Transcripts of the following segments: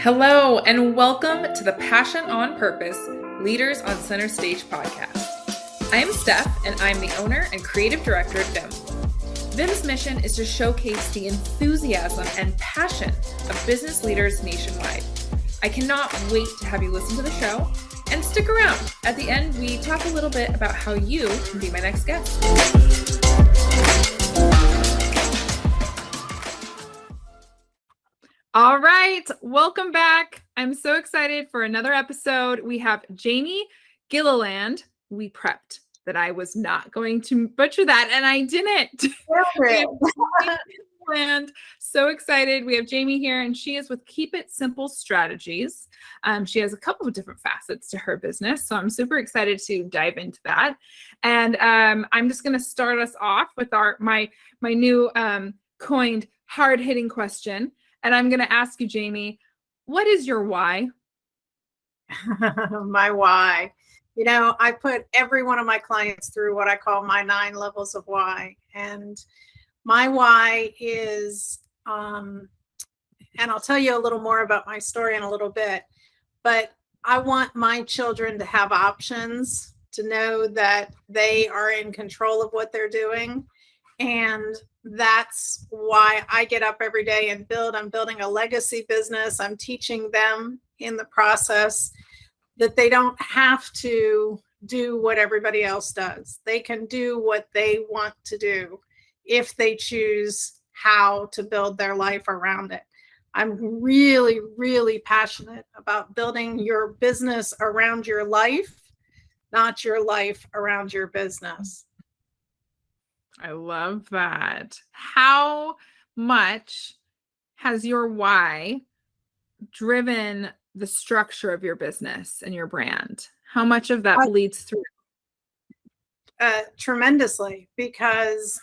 Hello, and welcome to the Passion on Purpose Leaders on Center Stage podcast. I am Steph, and I'm the owner and creative director at VIM. VIM's mission is to showcase the enthusiasm and passion of business leaders nationwide. I cannot wait to have you listen to the show, and stick around. At the end, we talk a little bit about how you can be my next guest. All right, welcome back. I'm so excited for another episode. We have Jamie Gilleland. We prepped that I was not going to butcher that, and I didn't. Gilleland. So excited. We have Jamie here, and she is with Keep It Simple Strategies. She has a couple of different facets to her business, so I'm super excited to dive into that. And I'm just going to start us off with my new coined hard-hitting question. And I'm going to ask you, Jamie, what is your why? My why. You know, I put every one of my clients through what I call my 9 levels of why. And my why is, and I'll tell you a little more about my story in a little bit, but I want my children to have options, to know that they are in control of what they're doing. And that's why I get up every day and build. I'm building a legacy business. I'm teaching them in the process that they don't have to do what everybody else does. They can do what they want to do if they choose how to build their life around it. I'm really, really passionate about building your business around your life, not your life around your business. I love that. How much has your why driven the structure of your business and your brand? How much of that bleeds through? Tremendously, because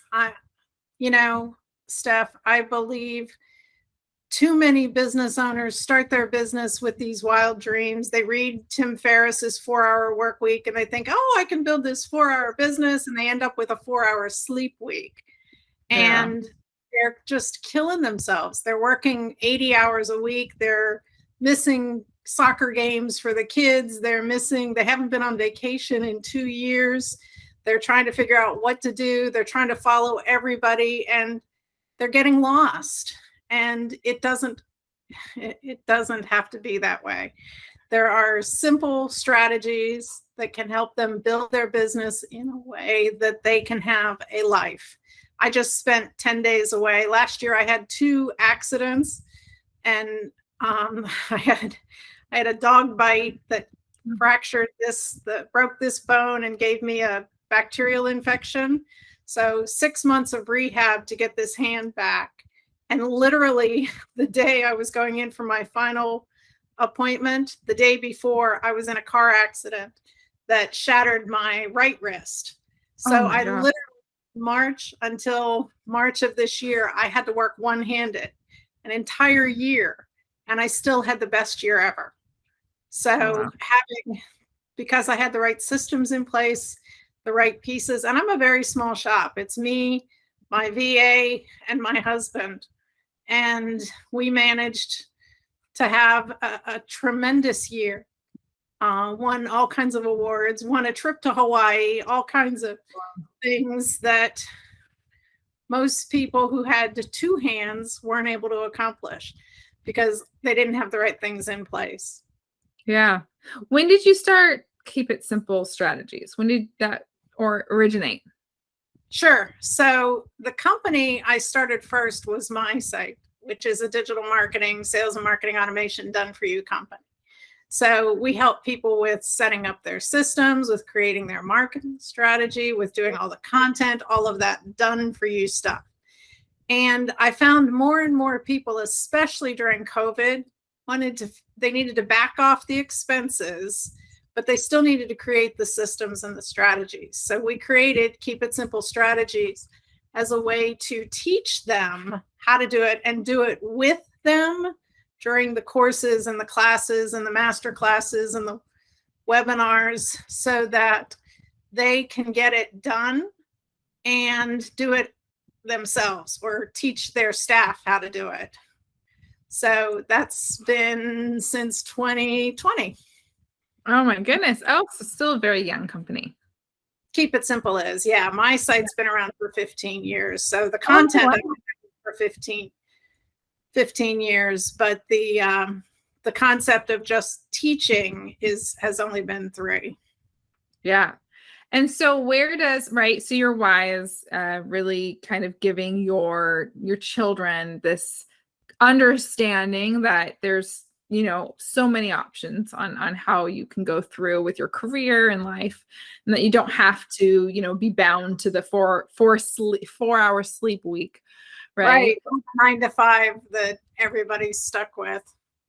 Steph, I believe too many business owners start their business with these wild dreams. They read Tim Ferriss's 4-Hour Work Week and they think, oh, I can build this 4-hour business. And they end up with a 4-hour sleep week. Yeah. And they're just killing themselves. They're working 80 hours a week. They're missing soccer games for the kids. They haven't been on vacation in 2 years. They're trying to figure out what to do. They're trying to follow everybody and they're getting lost. And it doesn't have to be that way. There are simple strategies that can help them build their business in a way that they can have a life. I just spent 10 days away. Last year I had 2 accidents and I had a dog bite that broke this bone and gave me a bacterial infection. So 6 months of rehab to get this hand back. And literally the day I was going in for my final appointment, the day before, I was in a car accident that shattered my right wrist. So I literally, until March of this year, I had to work one-handed an entire year. And I still had the best year ever. So because I had the right systems in place, the right pieces, and I'm a very small shop. It's me, my VA, and my husband. And we managed to have a tremendous year. Won all kinds of awards, won a trip to Hawaii, all kinds of things that most people who had 2 hands weren't able to accomplish because they didn't have the right things in place. Yeah. When did you start Keep It Simple Strategies? When did that originate? Sure. So the company I started first was MySite, which is a digital marketing, sales and marketing automation done for you company. So we help people with setting up their systems, with creating their marketing strategy, with doing all the content, all of that done for you stuff. And I found more and more people, especially during COVID, they needed to back off the expenses, but they still needed to create the systems and the strategies. So we created Keep It Simple Strategies as a way to teach them how to do it and do it with them during the courses and the classes and the master classes and the webinars so that they can get it done and do it themselves or teach their staff how to do it. So that's been since 2020. Oh my goodness. Oh, it's still a very young company. Keep It Simple is, yeah. My site's been around for 15 years. So the Oh, wow. content I've been doing for 15 years, but the concept of just teaching has only been 3. Yeah. And so where does, right, so your why is really kind of giving your children this understanding that there's, you know, so many options on how you can go through with your career and life, and that you don't have to, you know, be bound to the 4-hour sleep week, right? 9 to 5 that everybody's stuck with.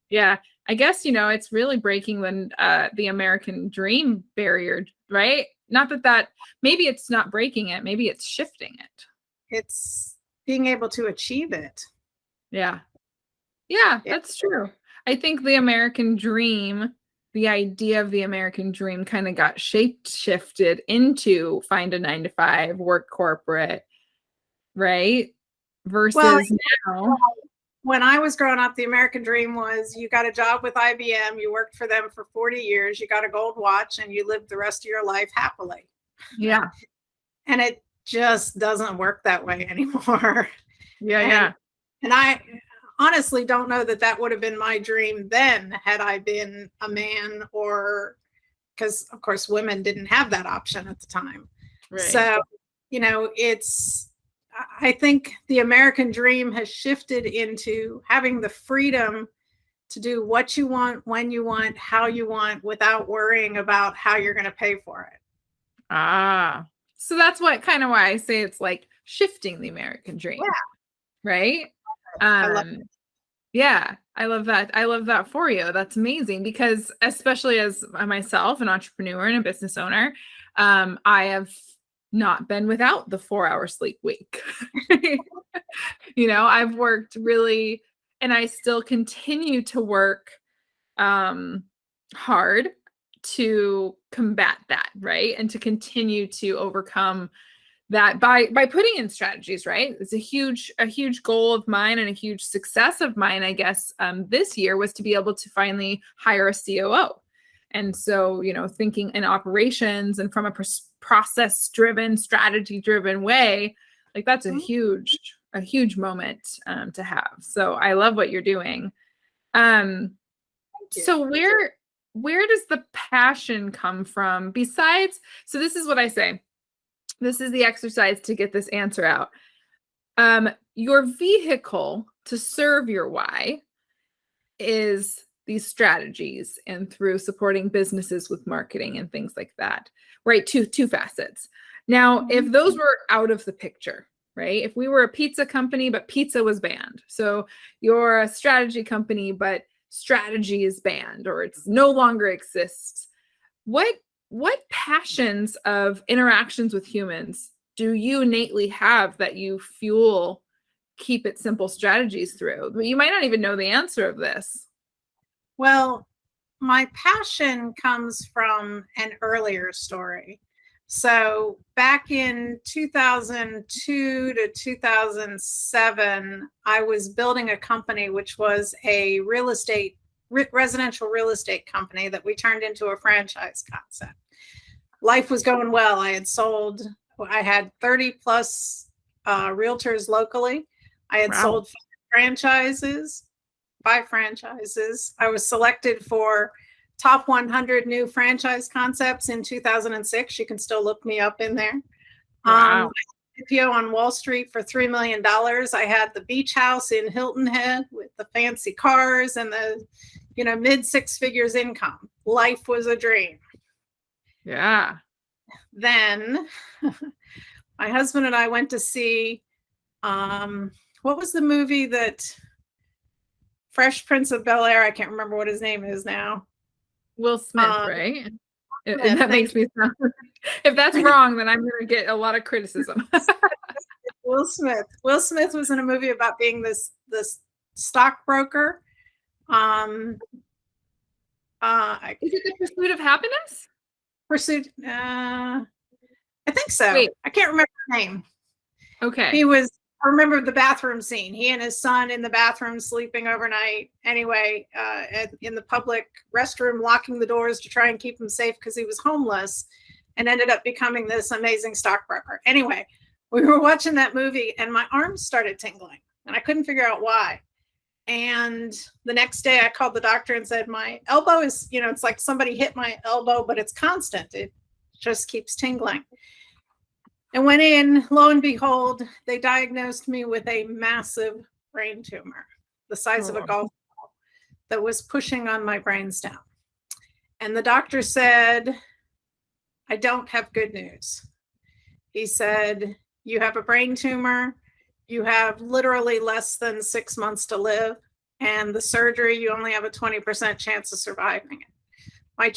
Yeah. I guess, you know, it's really breaking the American dream barrier, right? Not that maybe it's not breaking it, maybe it's shifting it. It's being able to achieve it. Yeah. Yeah, that's true. I think the American dream, the idea of the American dream kind of got shifted into find a 9 to 5, work corporate, right? Versus now. When I was growing up, the American dream was you got a job with IBM, you worked for them for 40 years, you got a gold watch, and you lived the rest of your life happily. Yeah. And it just doesn't work that way anymore. Yeah. And I honestly don't know that would have been my dream then had I been a man, or because of course women didn't have that option at the time. Right. So, you know, I think the American dream has shifted into having the freedom to do what you want, when you want, how you want, without worrying about how you're going to pay for it. So that's why I say it's like shifting the American dream. Yeah. Right? I love it. Yeah, I love that. I love that for you. That's amazing, because especially as myself, an entrepreneur and a business owner, I have not been without the 4-hour sleep week. You know, I've worked really, and I still continue to work hard to combat that, right? And to continue to overcome that by putting in strategies, right? It's a huge goal of mine and a huge success of mine, I guess, this year was to be able to finally hire a COO. And so, you know, thinking in operations and from a process-driven, strategy-driven way, like that's a huge moment to have. So I love what you're doing. So where does the passion come from besides? So this is what I say. This is the exercise to get this answer out. Your vehicle to serve your why is these strategies and through supporting businesses with marketing and things like that, right? Two facets. Now, if those were out of the picture, right? If we were a pizza company, but pizza was banned. So you're a strategy company, but strategy is banned or it's no longer exists. What passions of interactions with humans do you innately have that you fuel Keep It Simple strategies through? But you might not even know the answer of this. Well, my passion comes from an earlier story. So back in 2002 to 2007, I was building a company which was a residential real estate company that we turned into a franchise concept. Life was going well. I had 30 plus realtors locally. I had sold 5 franchises. I was selected for top 100 new franchise concepts in 2006. You can still look me up in there. Wow. IPO on Wall Street for $3 million. I had the beach house in Hilton Head with the fancy cars and the, you know, mid 6 figures income. Life was a dream. Yeah. Then my husband and I went to see, what was the movie that Fresh Prince of Bel-Air? I can't remember what his name is now. Will Smith, right? And that makes me sound, if that's wrong, then I'm going to get a lot of criticism. Will Smith. Will Smith was in a movie about being this stockbroker. Is it The Pursuit of Happiness? I think so. Wait. I can't remember the name. Okay. He was I remember the bathroom scene. He and his son in the bathroom sleeping overnight. Anyway, in the public restroom, locking the doors to try and keep him safe because he was homeless, and ended up becoming this amazing stockbroker. Anyway, we were watching that movie, and my arms started tingling, and I couldn't figure out why. And the next day, I called the doctor and said, my elbow is, it's like somebody hit my elbow, but it's constant. It just keeps tingling. And went in, lo and behold, they diagnosed me with a massive brain tumor, the size of a golf ball, that was pushing on my brainstem. And the doctor said, I don't have good news. He said, you have a brain tumor. You have literally less than 6 months to live. And the surgery, you only have a 20% chance of surviving it. My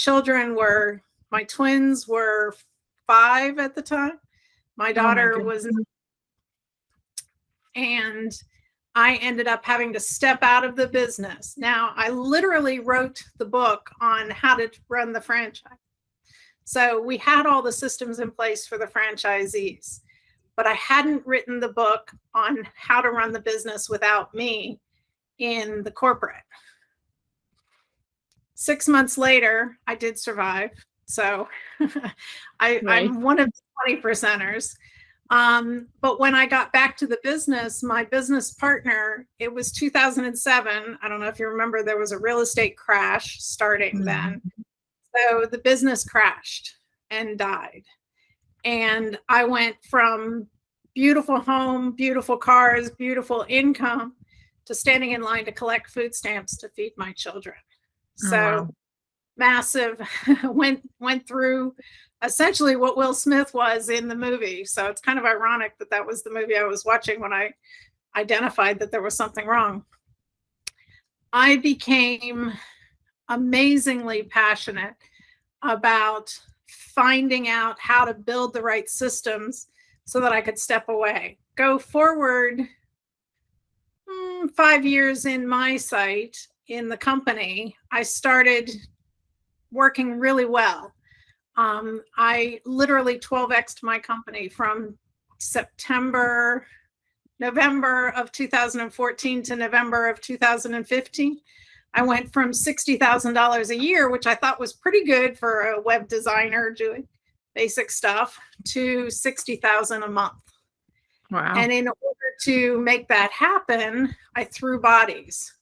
twins were 5 at the time. My daughter was, and I ended up having to step out of the business. Now, I literally wrote the book on how to run the franchise. So we had all the systems in place for the franchisees, but I hadn't written the book on how to run the business without me in the corporate. 6 months later, I did survive. So I'm one of the 20%ers. But when I got back to the business, my business partner, it was 2007. I don't know if you remember, there was a real estate crash starting then. So the business crashed and died. And I went from beautiful home, beautiful cars, beautiful income to standing in line to collect food stamps to feed my children. So massive, went through essentially what Will Smith was in the movie. So it's kind of ironic that that was the movie I was watching when I identified that there was something wrong. I became amazingly passionate about finding out how to build the right systems so that I could step away. Go forward 5 years in my site in the company, I started working really well. I literally 12x'd my company from November of 2014 to November of 2015. I went from $60,000 a year, which I thought was pretty good for a web designer doing basic stuff, to $60,000 a month. Wow. And in order to make that happen, I threw bodies.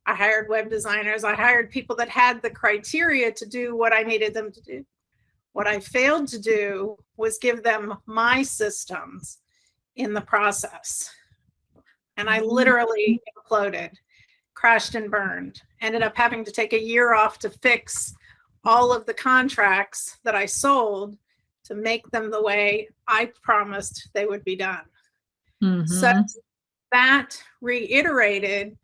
I hired web designers. I hired people that had the criteria to do what I needed them to do. What I failed to do was give them my systems in the process. And I literally imploded, crashed and burned. Ended up having to take a year off to fix all of the contracts that I sold to make them the way I promised they would be done. So that reiterated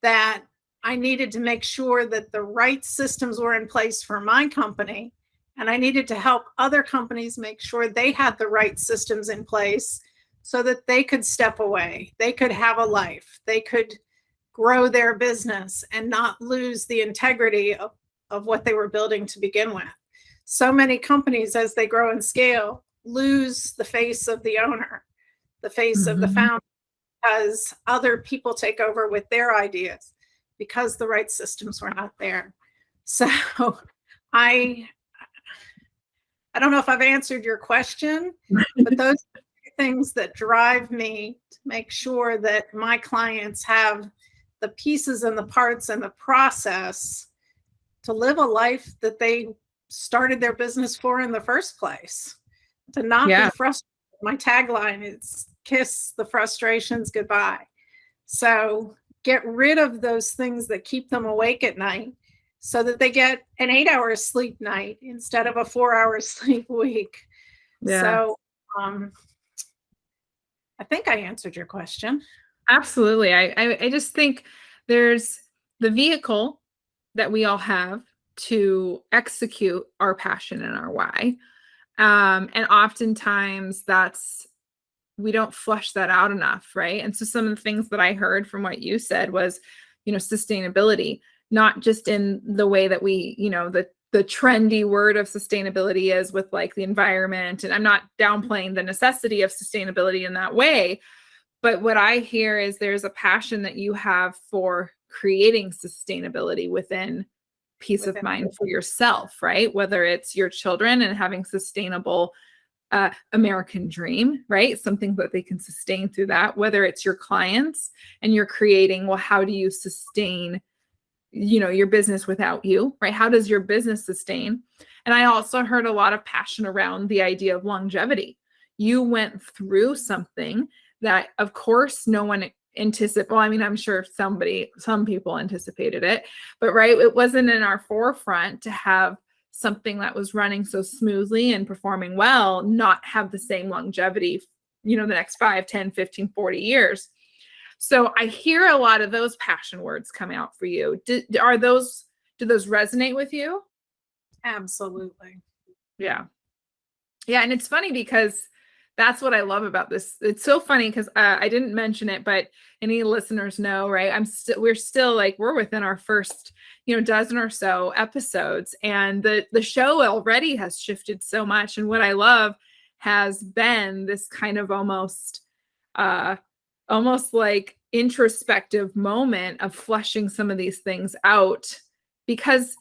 that I needed to make sure that the right systems were in place for my company, and I needed to help other companies make sure they had the right systems in place so that they could step away, they could have a life, they could grow their business and not lose the integrity of what they were building to begin with. So many companies, as they grow and scale, lose the face of the owner, the face of the founder, because other people take over with their ideas because the right systems were not there. So I don't know if I've answered your question, but those are the things that drive me to make sure that my clients have the pieces and the parts and the process to live a life that they started their business for in the first place, to not be frustrated. My tagline is kiss the frustrations goodbye. So get rid of those things that keep them awake at night so that they get an 8-hour sleep night instead of a 4-hour sleep week. So I think I answered your question. Absolutely. I just think there's the vehicle that we all have to execute our passion and our why. And oftentimes we don't flush that out enough, right? And so some of the things that I heard from what you said was, sustainability, not just in the way that we, the trendy word of sustainability is with like the environment. And I'm not downplaying the necessity of sustainability in that way, But what I hear is there's a passion that you have for creating sustainability within peace of mind for yourself, right? Whether it's your children and having sustainable American dream, right? Something that they can sustain through that, whether it's your clients and you're creating, well, how do you sustain, your business without you, right? How does your business sustain? And I also heard a lot of passion around the idea of longevity. You went through something that, of course, no one anticipated. Well, I mean, I'm sure some people anticipated it, but right, it wasn't in our forefront to have something that was running so smoothly and performing well, not have the same longevity, the next 5, 10, 15, 40 years. So I hear a lot of those passion words come out for you. Do those resonate with you? Absolutely. Yeah. Yeah. And it's funny because that's what I love about this. It's so funny because I didn't mention it, but any listeners know, right? We're within our first, dozen or so episodes, and the show already has shifted so much. And what I love has been this kind of almost like introspective moment of fleshing some of these things out, because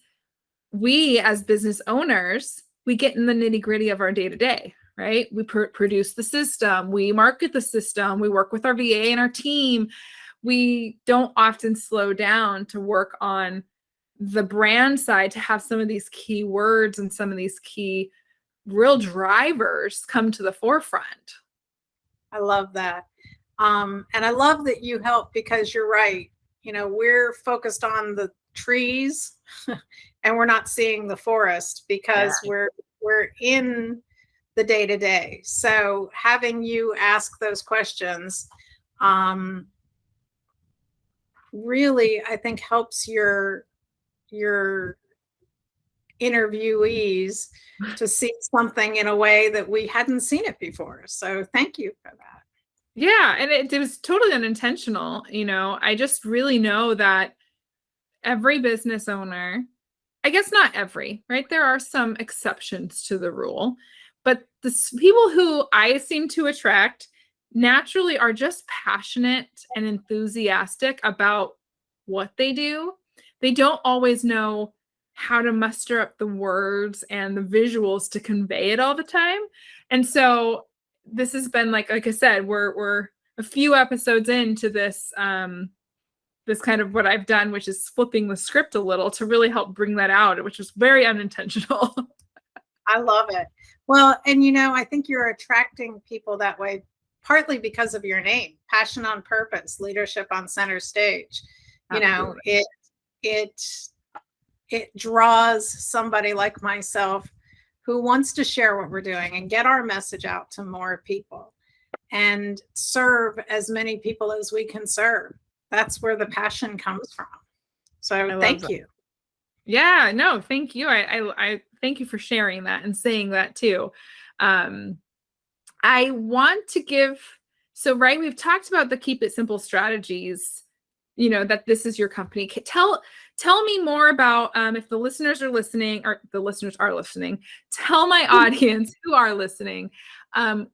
we as business owners, we get in the nitty-gritty of our day-to-day. Right? We produce the system, we market the system, we work with our VA and our team. We don't often slow down to work on the brand side, to have some of these key words and some of these key real drivers come to the forefront. I love that. And I love that you help, because you're right. We're focused on the trees and we're not seeing the forest because we're in the day-to-day. So having you ask those questions really, I think, helps your interviewees to see something in a way that we hadn't seen it before. So thank you for that. Yeah. And it was totally unintentional. I just really know that every business owner, I guess not every, right? There are some exceptions to the rule, but the people who I seem to attract naturally are just passionate and enthusiastic about what they do. They don't always know how to muster up the words and the visuals to convey it all the time. And so this has been like I said, we're a few episodes into this, this kind of what I've done, which is flipping the script a little to really help bring that out, which was very unintentional. I love it. Well, and I think you're attracting people that way, partly because of your name, Passion on Purpose, Leadership on Center Stage. Absolutely. It draws somebody like myself who wants to share what we're doing and get our message out to more people and serve as many people as we can serve. That's where the passion comes from. So thank you. Yeah, no, thank you. I thank you for sharing that and saying that too. I want to give, right, we've talked about the keep it simple strategies, that this is your company. Tell me more about, if the listeners are listening, tell my audience who are listening,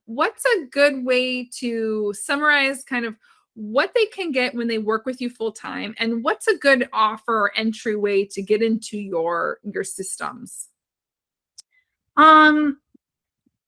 what's a good way to summarize kind of what they can get when they work with you full time, and what's a good offer or entry way to get into your systems?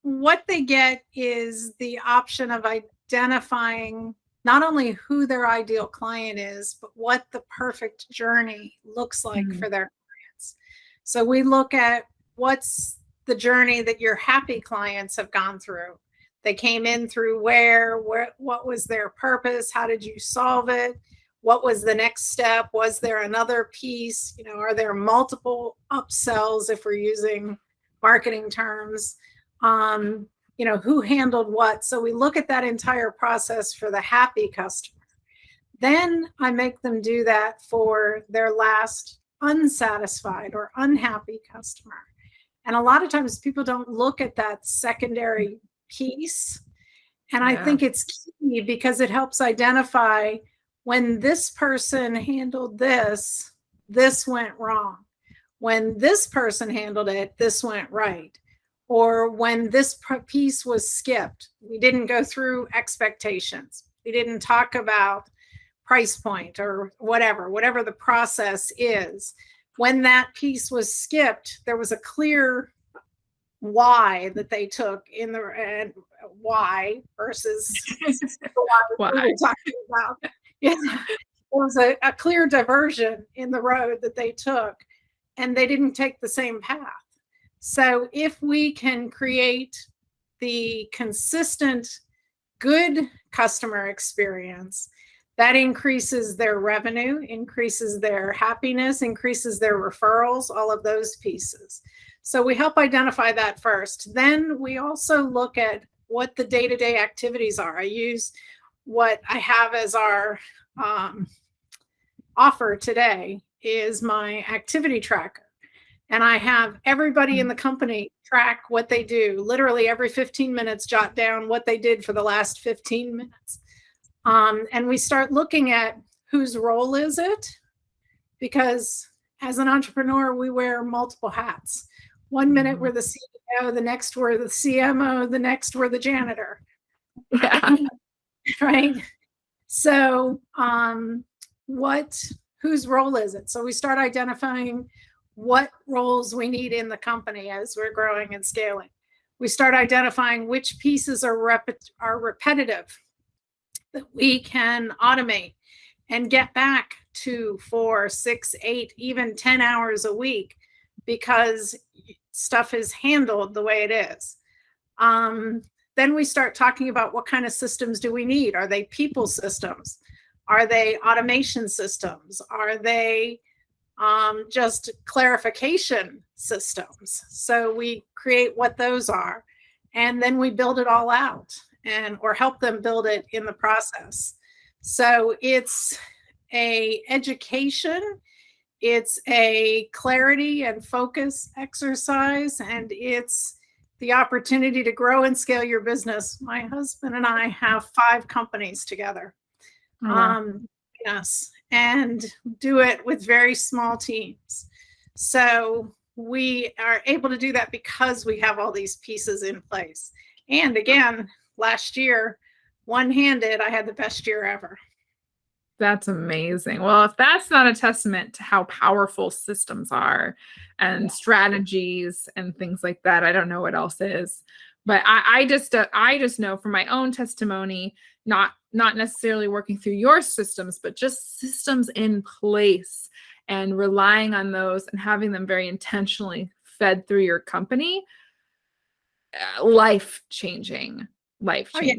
What they get is the option of identifying not only who their ideal client is, but what the perfect journey looks like for their clients. So we look at what's the journey that your happy clients have gone through. They came in through what was their purpose? How did you solve it? What was the next step? Was there another piece? Are there multiple upsells if we're using marketing terms? Who handled what? So we look at that entire process for the happy customer. Then I make them do that for their last unsatisfied or unhappy customer. And a lot of times people don't look at that secondary piece. And I think it's key because it helps identify when this person handled this went wrong. When this person handled it, this went right. Or when this piece was skipped, we didn't go through expectations. We didn't talk about price point or whatever the process is. When that piece was skipped, there was a clear why that they took in the and why versus the why we were talking about. Yeah, there was a clear diversion in the road that they took, and they didn't take the same path. So if we can create the consistent, good customer experience, that increases their revenue, increases their happiness, increases their referrals, all of those pieces. So we help identify that first. Then we also look at what the day-to-day activities are. I use what I have as our offer today is my activity tracker. And I have everybody in the company track what they do. Literally every 15 minutes, jot down what they did for the last 15 minutes. And we start looking at whose role is it? Because as an entrepreneur, we wear multiple hats. 1 minute we're the CEO, the next we're the CMO, the next we're the janitor. Yeah. Right? So whose role is it? So we start identifying what roles we need in the company as we're growing and scaling. We start identifying which pieces are repetitive that we can automate and get back to 4, 6, 8, even 10 hours a week because stuff is handled the way it is. Then we start talking about what kind of systems do we need? Are they people systems? Are they automation systems? Are they just clarification systems? So we create what those are, and then we build it all out or help them build it in the process. So it's a education, it's a clarity and focus exercise, and it's the opportunity to grow and scale your business. My husband and I have 5 companies together. Yes, and do it with very small teams. So we are able to do that because we have all these pieces in place. And again, last year, one-handed, I had the best year ever. That's amazing. Well, if that's not a testament to how powerful systems are and strategies and things like that, I don't know what else is. But I just know from my own testimony, not necessarily working through your systems, but just systems in place and relying on those and having them very intentionally fed through your company. Life-changing. Oh, yeah.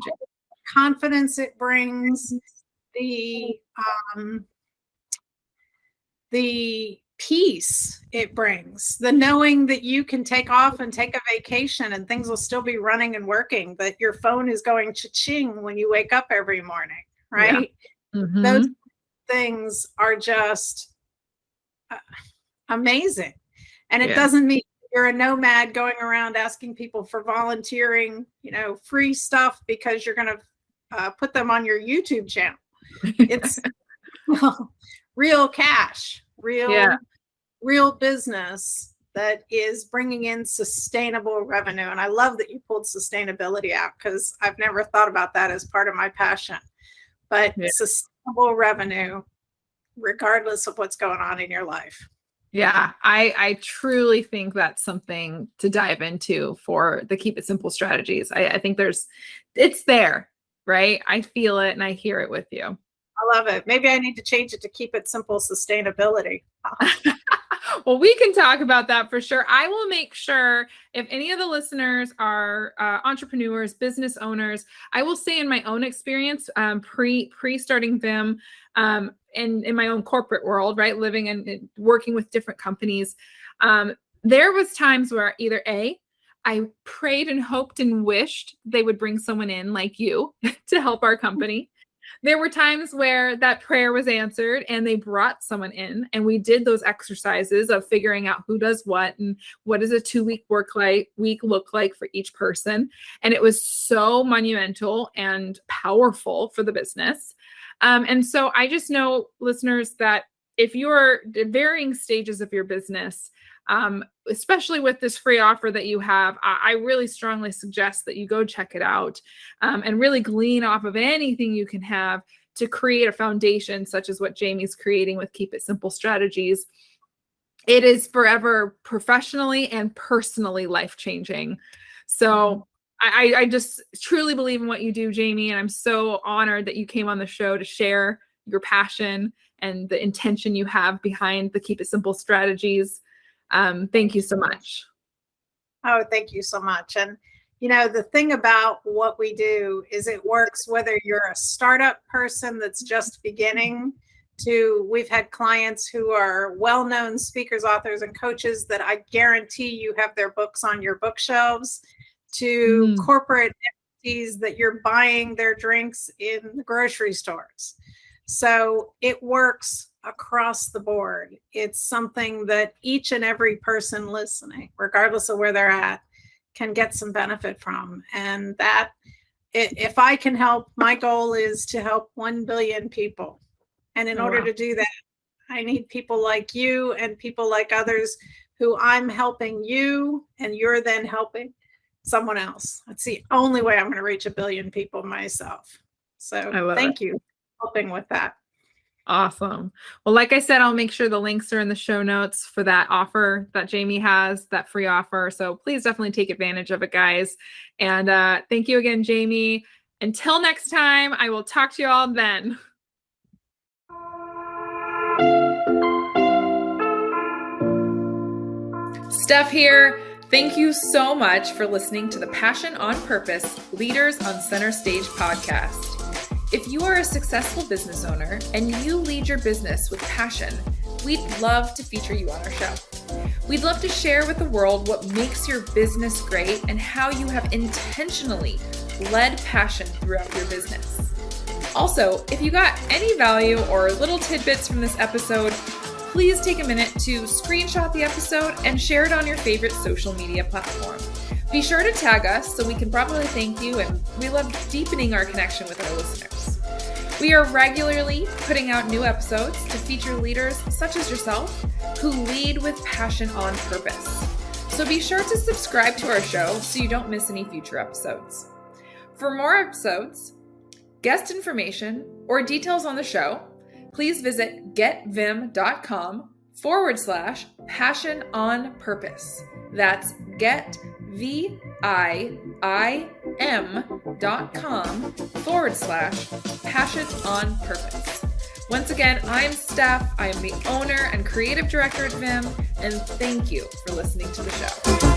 Confidence it brings, the peace it brings, the knowing that you can take off and take a vacation and things will still be running and working, but your phone is going cha-ching when you wake up every morning, right? Yeah. Mm-hmm. Those things are just amazing. And it doesn't mean you're a nomad going around asking people for volunteering, free stuff because you're going to put them on your YouTube channel. It's real cash, real business that is bringing in sustainable revenue. And I love that you pulled sustainability out because I've never thought about that as part of my passion. But sustainable revenue, regardless of what's going on in your life. Yeah, I truly think that's something to dive into for the Keep It Simple strategies. I think it's there, right? I feel it and I hear it with you. I love it. Maybe I need to change it to Keep It Simple Sustainability. Well, we can talk about that for sure. I will make sure if any of the listeners are entrepreneurs, business owners, I will say in my own experience, pre-starting them, in my own corporate world, right, living and working with different companies, there was times where either I prayed and hoped and wished they would bring someone in like you to help our company. There were times where that prayer was answered and they brought someone in and we did those exercises of figuring out who does what and what does a 2-week week look like for each person. And it was so monumental and powerful for the business. And so I just know, listeners, that if you're at varying stages of your business, especially with this free offer that you have, I really strongly suggest that you go check it out and really glean off of anything you can have to create a foundation such as what Jamie's creating with Keep It Simple Strategies. It is forever professionally and personally life-changing. So I just truly believe in what you do, Jamie, and I'm so honored that you came on the show to share your passion and the intention you have behind the Keep It Simple Strategies. Thank you so much. Oh, thank you so much. And, the thing about what we do is it works whether you're a startup person that's just beginning to, we've had clients who are well-known speakers, authors, and coaches that I guarantee you have their books on your bookshelves, to corporate entities that you're buying their drinks in the grocery stores. So it works across the board. It's something that each and every person listening, regardless of where they're at, can get some benefit from. And that, if I can help, my goal is to help 1 billion people. And in order to do that, I need people like you and people like others who I'm helping you, and you're then helping someone else. That's the only way I'm going to reach 1 billion people myself. So thank you for helping with that. Awesome. Well, like I said, I'll make sure the links are in the show notes for that offer that Jamie has, that free offer. So please definitely take advantage of it, guys. And thank you again, Jamie. Until next time, I will talk to you all then. Steph here. Thank you so much for listening to the Passion on Purpose Leaders on Center Stage podcast. If you are a successful business owner and you lead your business with passion, we'd love to feature you on our show. We'd love to share with the world what makes your business great and how you have intentionally led passion throughout your business. Also, if you got any value or little tidbits from this episode, please take a minute to screenshot the episode and share it on your favorite social media platform. Be sure to tag us so we can properly thank you, and we love deepening our connection with our listeners. We are regularly putting out new episodes to feature leaders such as yourself who lead with passion on purpose. So be sure to subscribe to our show so you don't miss any future episodes. For more episodes, guest information, or details on the show, please visit getvim.com/passion on purpose. That's getvim.com/passion on purpose. Once again, I'm Steph. I am the owner and creative director at Vim, and thank you for listening to the show.